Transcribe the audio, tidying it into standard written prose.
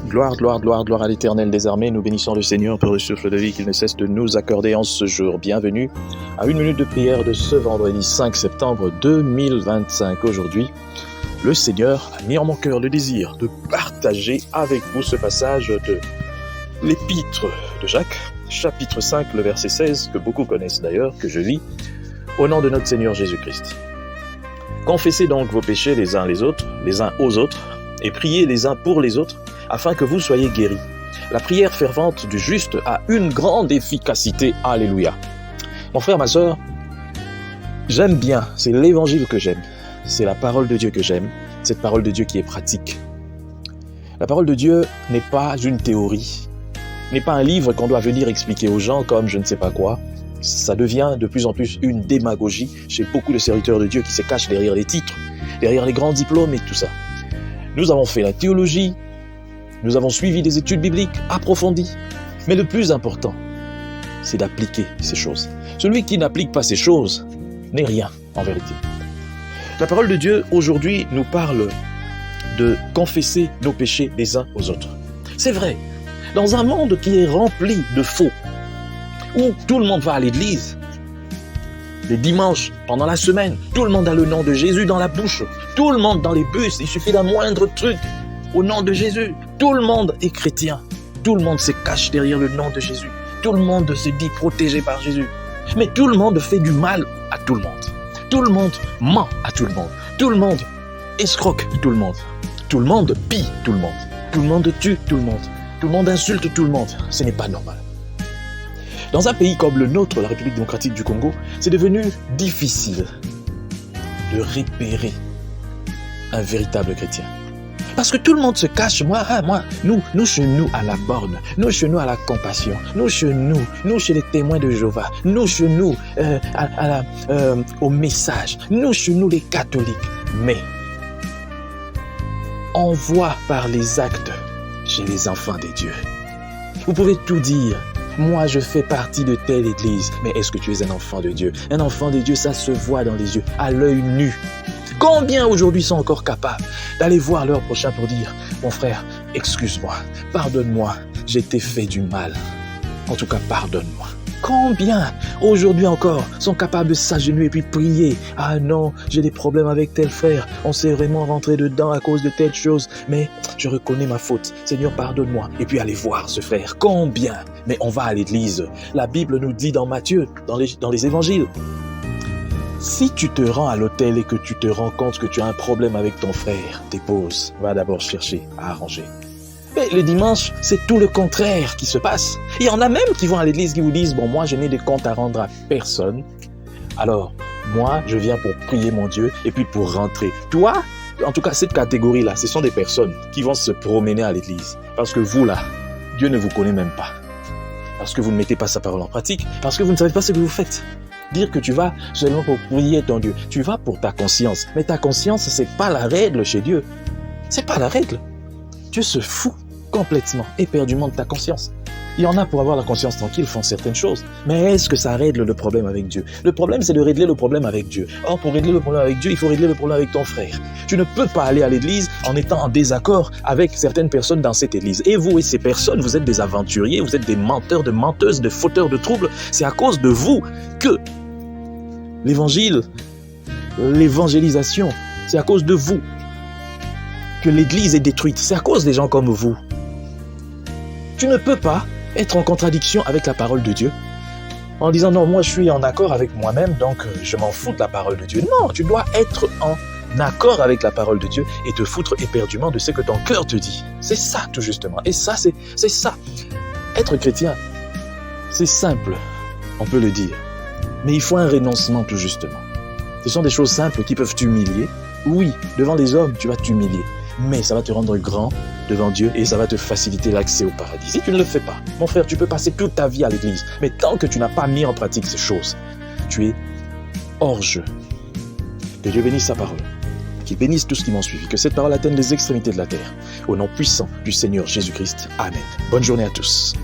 Gloire, gloire, gloire, gloire à l'Éternel des armées. Nous bénissons le Seigneur pour le souffle de vie qu'il ne cesse de nous accorder en ce jour. Bienvenue à une minute de prière de ce vendredi 5 septembre 2025. Aujourd'hui, le Seigneur a mis en mon cœur le désir de partager avec vous ce passage de l'Épître de Jacques, chapitre 5, le verset 16, que beaucoup connaissent d'ailleurs, que je lis, au nom de notre Seigneur Jésus-Christ. Confessez donc vos péchés les uns aux autres, et priez les uns pour les autres, afin que vous soyez guéris. La prière fervente du juste a une grande efficacité. Alléluia. Mon frère, ma sœur, j'aime bien, c'est l'évangile que j'aime. C'est la parole de Dieu que j'aime, cette parole de Dieu qui est pratique. La parole de Dieu n'est pas une théorie, n'est pas un livre qu'on doit venir expliquer aux gens comme je ne sais pas quoi. Ça devient de plus en plus une démagogie chez beaucoup de serviteurs de Dieu qui se cachent derrière les titres, derrière les grands diplômes et tout ça. Nous avons fait la théologie, nous avons suivi des études bibliques approfondies, mais le plus important, c'est d'appliquer ces choses. Celui qui n'applique pas ces choses n'est rien en vérité. La parole de Dieu aujourd'hui nous parle de confesser nos péchés les uns aux autres. C'est vrai, dans un monde qui est rempli de faux, où tout le monde va à l'église, les dimanches, pendant la semaine, tout le monde a le nom de Jésus dans la bouche, tout le monde dans les bus, il suffit d'un moindre truc, au nom de Jésus, tout le monde est chrétien, tout le monde se cache derrière le nom de Jésus, tout le monde se dit protégé par Jésus, mais tout le monde fait du mal à tout le monde, tout le monde ment à tout le monde escroque tout le monde pille tout le monde tue tout le monde insulte tout le monde, ce n'est pas normal. Dans un pays comme le nôtre, la République démocratique du Congo, c'est devenu difficile de repérer un véritable chrétien. Parce que tout le monde se cache, nous chez nous à la borne, nous chez nous à la compassion, nous chez les témoins de Jéhovah, nous chez nous au message, nous chez nous les catholiques. Mais on voit par les actes chez les enfants des dieux. Vous pouvez tout dire. Moi, je fais partie de telle église. Mais est-ce que tu es un enfant de Dieu? Un enfant de Dieu, ça se voit dans les yeux, à l'œil nu. Combien aujourd'hui sont encore capables d'aller voir leur prochain pour dire « Mon frère, excuse-moi, pardonne-moi, j'ai été fait du mal. En tout cas, pardonne-moi. » Combien aujourd'hui encore sont capables de s'agenouiller et puis prier « Ah non, j'ai des problèmes avec tel frère, on s'est vraiment rentré dedans à cause de telle chose, mais je reconnais ma faute, Seigneur pardonne-moi. » Et puis aller voir ce frère. Combien? Mais on va à l'église. La Bible nous dit dans Matthieu, dans les évangiles, si tu te rends à l'autel et que tu te rends compte que tu as un problème avec ton frère, dépose, va d'abord chercher à arranger. Mais le dimanche, c'est tout le contraire qui se passe. Il y en a même qui vont à l'église qui vous disent « Bon, moi, je n'ai de compte à rendre à personne. Alors, moi, je viens pour prier mon Dieu et puis pour rentrer. » Toi, en tout cas, cette catégorie-là, ce sont des personnes qui vont se promener à l'église. Parce que vous, là, Dieu ne vous connaît même pas. Parce que vous ne mettez pas sa parole en pratique. Parce que vous ne savez pas ce que vous faites. Dire que tu vas seulement pour prier ton Dieu. Tu vas pour ta conscience. Mais ta conscience, c'est pas la règle chez Dieu. C'est pas la règle. Dieu se fout complètement, éperdument de ta conscience. Il y en a pour avoir la conscience tranquille, font certaines choses. Mais est-ce que ça règle le problème avec Dieu? Le problème, c'est de régler le problème avec Dieu. Or, pour régler le problème avec Dieu, il faut régler le problème avec ton frère. Tu ne peux pas aller à l'église en étant en désaccord avec certaines personnes dans cette église. Et vous et ces personnes, vous êtes des aventuriers, vous êtes des menteurs, de menteuses, de fauteurs de troubles. C'est à cause de vous que l'évangile, l'évangélisation, c'est à cause de vous que l'église est détruite. C'est à cause des gens comme vous. Tu ne peux pas être en contradiction avec la parole de Dieu en disant non, moi je suis en accord avec moi-même, donc je m'en fous de la parole de Dieu. Non, tu dois être en accord avec la parole de Dieu et te foutre éperdument de ce que ton cœur te dit. C'est ça tout justement. Et ça, c'est ça. Être chrétien, c'est simple, on peut le dire. Mais il faut un renoncement tout justement. Ce sont des choses simples qui peuvent t'humilier. Oui, devant les hommes, tu vas t'humilier. Mais ça va te rendre grand devant Dieu et ça va te faciliter l'accès au paradis. Si tu ne le fais pas, mon frère, tu peux passer toute ta vie à l'église. Mais tant que tu n'as pas mis en pratique ces choses, tu es hors jeu. Que Dieu bénisse sa parole. Qu'il bénisse tout ce qui m'ont suivi. Que cette parole atteigne les extrémités de la terre. Au nom puissant du Seigneur Jésus-Christ. Amen. Bonne journée à tous.